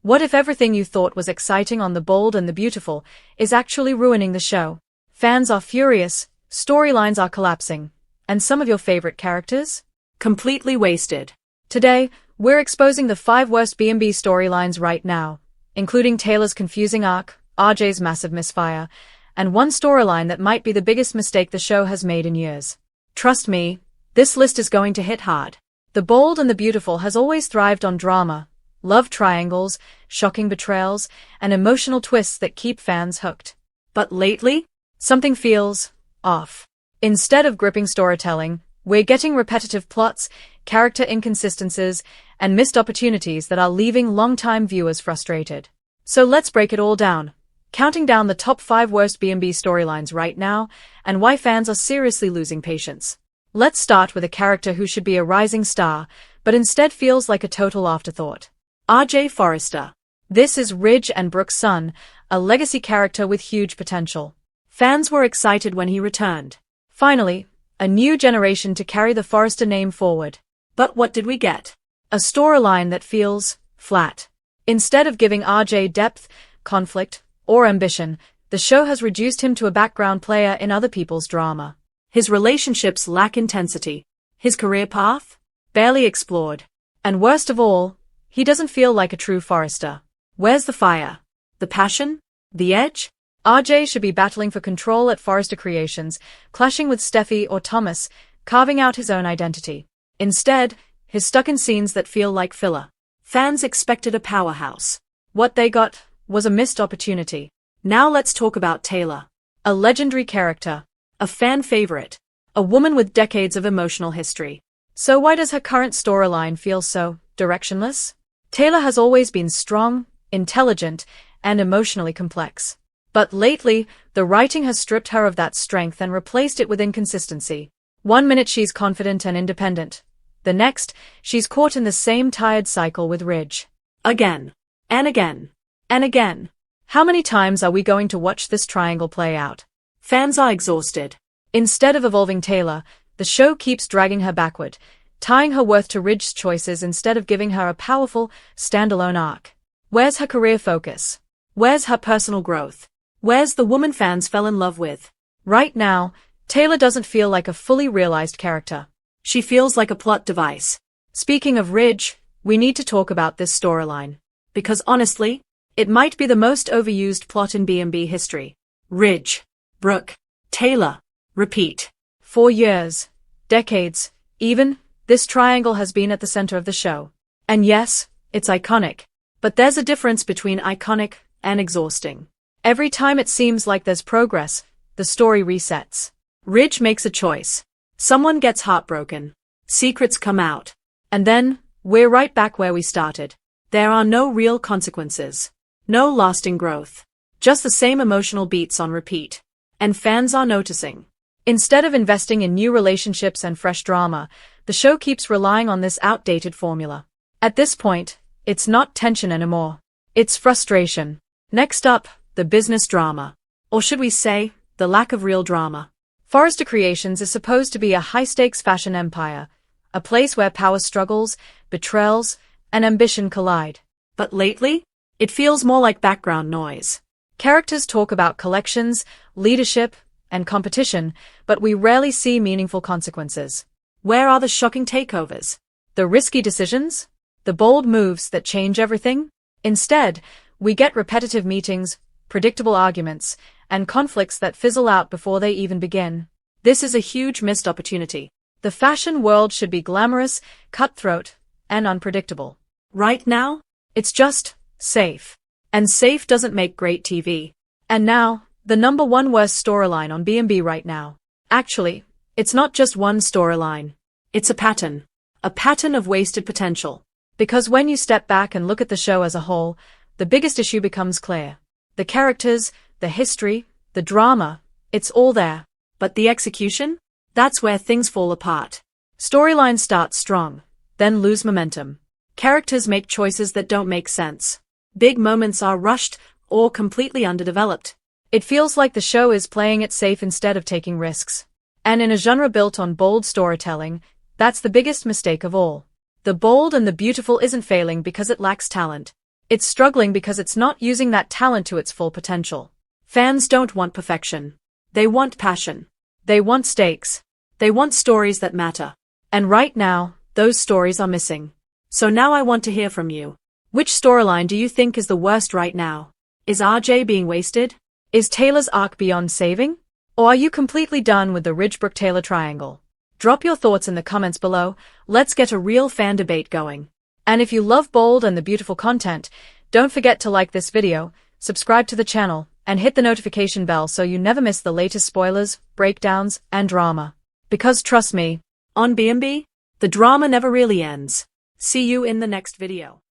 What if everything you thought was exciting on The Bold and the Beautiful is actually ruining the show? Fans are furious, storylines are collapsing, and some of your favorite characters? Completely wasted. Today, we're exposing the 5 worst B&B storylines right now, including Taylor's confusing arc, RJ's massive misfire, and one storyline that might be the biggest mistake the show has made in years. Trust me, this list is going to hit hard. The Bold and the Beautiful has always thrived on drama, love triangles, shocking betrayals, and emotional twists that keep fans hooked. But lately, something feels off. Instead of gripping storytelling, we're getting repetitive plots, character inconsistencies, and missed opportunities that are leaving longtime viewers frustrated. So let's break it all down, counting down the top 5 worst B&B storylines right now, and why fans are seriously losing patience. Let's start with a character who should be a rising star, but instead feels like a total afterthought. RJ Forrester. This is Ridge and Brooke's son, a legacy character with huge potential. Fans were excited when he returned. Finally, a new generation to carry the Forrester name forward. But what did we get? A storyline that feels flat. Instead of giving RJ depth, conflict, or ambition, the show has reduced him to a background player in other people's drama. His relationships lack intensity. His career path? Barely explored. And worst of all, he doesn't feel like a true Forrester. Where's the fire? The passion? The edge? RJ should be battling for control at Forrester Creations, clashing with Steffi or Thomas, carving out his own identity. Instead, he's stuck in scenes that feel like filler. Fans expected a powerhouse. What they got was a missed opportunity. Now let's talk about Taylor. A legendary character. A fan favorite. A woman with decades of emotional history. So why does her current storyline feel so directionless? Taylor has always been strong, intelligent, and emotionally complex. But lately, the writing has stripped her of that strength and replaced it with inconsistency. One minute she's confident and independent. The next, she's caught in the same tired cycle with Ridge. Again. And again. And again. How many times are we going to watch this triangle play out? Fans are exhausted. Instead of evolving Taylor, the show keeps dragging her backward, tying her worth to Ridge's choices instead of giving her a powerful, standalone arc. Where's her career focus? Where's her personal growth? Where's the woman fans fell in love with? Right now, Taylor doesn't feel like a fully realized character. She feels like a plot device. Speaking of Ridge, we need to talk about this storyline. Because honestly, it might be the most overused plot in B&B history. Ridge, Brooke, Taylor, repeat. For years, decades, even, this triangle has been at the center of the show. And yes, it's iconic. But there's a difference between iconic and exhausting. Every time it seems like there's progress, the story resets. Ridge makes a choice. Someone gets heartbroken. Secrets come out. And then, we're right back where we started. There are no real consequences. No lasting growth. Just the same emotional beats on repeat. And fans are noticing. Instead of investing in new relationships and fresh drama, the show keeps relying on this outdated formula. At this point, it's not tension anymore. It's frustration. Next up, the business drama. Or should we say, the lack of real drama. Forrester Creations is supposed to be a high-stakes fashion empire, a place where power struggles, betrayals, and ambition collide. But lately, it feels more like background noise. Characters talk about collections, leadership, and competition, but we rarely see meaningful consequences. Where are the shocking takeovers? The risky decisions? The bold moves that change everything? Instead, we get repetitive meetings, predictable arguments, and conflicts that fizzle out before they even begin. This is a huge missed opportunity. The fashion world should be glamorous, cutthroat, and unpredictable. Right now, it's just safe. And safe doesn't make great TV. And now, the number 1 worst storyline on B&B right now. Actually, it's not just one storyline. It's a pattern. A pattern of wasted potential. Because when you step back and look at the show as a whole, the biggest issue becomes clear. The characters, the history, the drama, it's all there. But the execution? That's where things fall apart. Storylines start strong, then lose momentum. Characters make choices that don't make sense. Big moments are rushed or completely underdeveloped. It feels like the show is playing it safe instead of taking risks. And in a genre built on bold storytelling, that's the biggest mistake of all. The Bold and the Beautiful isn't failing because it lacks talent. It's struggling because it's not using that talent to its full potential. Fans don't want perfection. They want passion. They want stakes. They want stories that matter. And right now, those stories are missing. So now I want to hear from you. Which storyline do you think is the worst right now? Is RJ being wasted? Is Taylor's arc beyond saving? Or are you completely done with the Ridge-Brooke-Taylor triangle? Drop your thoughts in the comments below. Let's get a real fan debate going. And if you love bold and the beautiful content, don't forget to like this video, subscribe to the channel, and hit the notification bell so you never miss the latest spoilers, breakdowns, and drama. Because trust me, on B&B, the drama never really ends. See you in the next video.